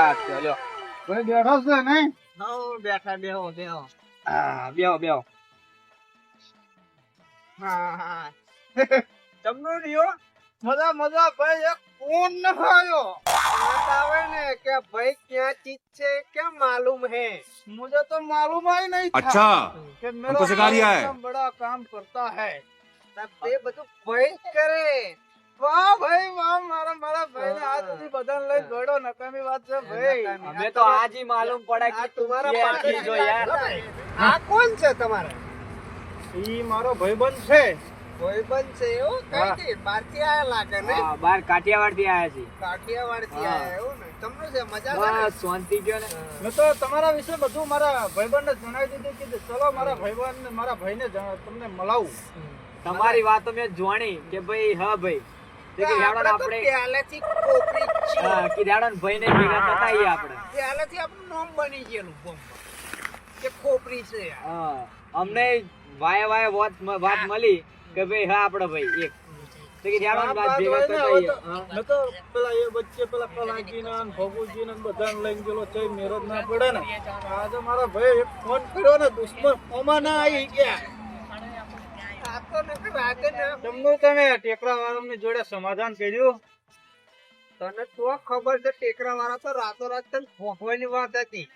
વાત છે લ્યો. ભાઈ બેઠો છે નહીં? હઉ બેઠા બેહો. હા બેહો. હા. તમનો રહ્યો? મજા ભાઈ એક ફોન ન ખાયો. વાત આવે ને કે ભાઈ ક્યાં ચીજ છે क्या मालूम है? मुझे तो मालूम ही नहीं था अच्छा कि हमको सिखा रिया है। इतना बड़ा काम करता है। તબ તે બધું ભાઈ જ કરે. વાહ ભાઈ વાહ, મારા ભાઈને હાથ સુધી બધાને લઈ દોડો. નકામી વાત છે ભાઈ. हमें तो आज ही मालूम पड़ा कि तुम्हारा पार्टी जो यार આ કોણ છે તમારે? ઈ મારો ભાઈબંધ છે. ભાઈબંધ છે એવું હા. કઈ બહારથી આયા લાગે ને બાર કાઠિયાવાડ થી આયા છે કાઠિયાવાડ થી હા. આયા એવું ને તમને છે મજા છે શાંતિ ગયો ને મેં તો તમારા વિશે બધું મારા ભાઈબંધને જણાવી દીધું કે ચલો મારા ભાઈબંધ મારા ભાઈને તમને મળાવું. તમારી વાતો મેં જોણી કે ભાઈ હા ભાઈ તે કે હેડો આપણે પહેલેથી કોપરી છે હા કે હેડો ભાઈ ને ભેગા થતા આઈએ આપણે પહેલેથી આપણું નામ બની ગયેલું બોમ્બ કે ખોપરી છે હા અમને વાય વાત મળી કે ભાઈ હા આપણે ભાઈ એક તે કે હેડો વાત ભેગા થતા આઈએ મેં તો પેલા એ વચ્ચે પેલા કલાજીના અને ભગુજીના ને બધાને લઈને ગયેલો છે મેરજ ના પડે ને. આજે મારા ભાઈ એક ફોન કર્યો ને દુશ્મન ઓમાં ના આવી ગયા. આ તો નકર રાતે ને તમને તમે ટેકરા વાળાની જોડે સમાધાન કર્યું? તને તો ખબર છે ટેકરા વાળા તો રાતોરાત તને ભોગવાની વાત હતી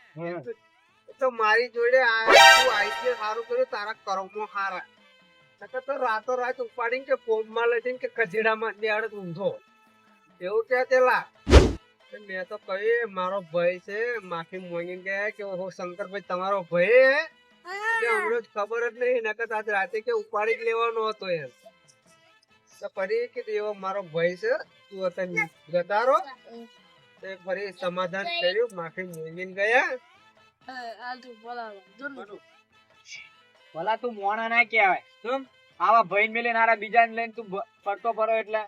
તો મારી જોડે તું આઈ સારું કર્યું તારા કર્મો હારા નકર તો રાતોરાત ઉપાડીને કે ફોનમાં લઈ જઈને કે કચેડામાં બેહાડે ઊંધો એવું કે તેલા મેં તો કહ્યું મારો ભાઈ છે માફી માંગીને ગયા કે ઓહો શંકરભાઈ તમારો ભાઈ હે અમને ખબર જ નહીં નકર આજ રાતે કે ઉપાડી જ લેવાનો હતો એમ તો ફરી કે એવો મારો ભાઈ છે તું અત્યારે ગતારો તે ફરી સમાધાન કર્યું માફી માંગીને ગયા ભલા તું મોણા ના કહેવાય શું આવા ભાઈ મેલે નારા બીજા ને લઈને તું ફરતો ફરો એટલે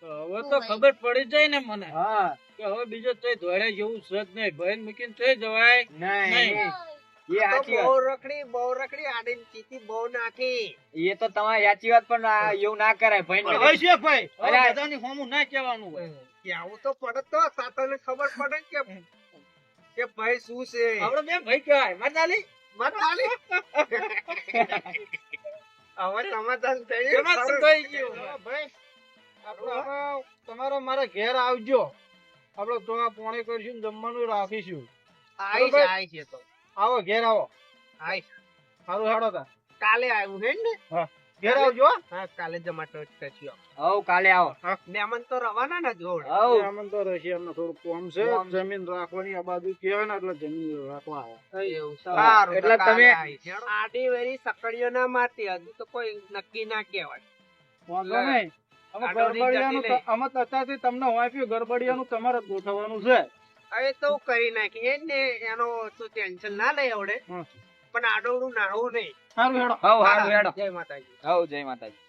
હવે તો ખબર પડી જાય ને મને હા કે હવે બીજો તોય ધોળે જેવું છે જ નહીં. ભાઈ મૂકીને તોય જવાય નહીં એ સાચી બહુ રખડી આડીને ચીતી બહુ નાખી એ તો તમારી સાચી વાત પણ એવું ના કરાય ભાઈ હોય છે ભાઈ. હવે અરે. બધાની હોમું ના કહેવાનું હોય. કે આવું તો પડે તો સાતાને ખબર પડે કે ભાઈ શું છે આપણે બે ભાઈ કહેવાય માતાલી. મતાલી હવે સમાધાન સમાધાન થઈ ગયું. ભાઈ આપણે હવે તમારો મારા ઘેર આવજો. આપણે તો પાણી કરીશું ને જમવાનું રાખીશું. આઈ તો આવો ઘેર આવો. આઈ સારું હેડો તા. કાલે આવ્યું હે ને હા ઘેર આવજો. હા કાલે જમાટો કરશું હવ કાલે આવો હા. મહેમાન તો રવાના ને જોડ આમન તો રહેશે એમને થોડું કોમ છે. જમીન રાખવાની આ બાજુ કહેવાય ને એટલે જમીન રાખવા આવે. એવું સારું એટલે તમે આડી વેરી સકડીઓ ના મારતી હજુ તો કોઈ નક્કી ના કહેવાય વાંધો નહીં. અમે ગરબડિયાનું અમે તો અત્યારથી તમને વાંચ્યું ગરબડિયાનું તમારે જ ગોઠવવાનું છે. હવે તો કરી નાખીએ ને એનો તો ટેન્શન ના લે આવડે હમ. પણ આડોડું નાહવું નહીં સારું હેડો. હારું હેડો જય માતાજી હવ જય માતાજી.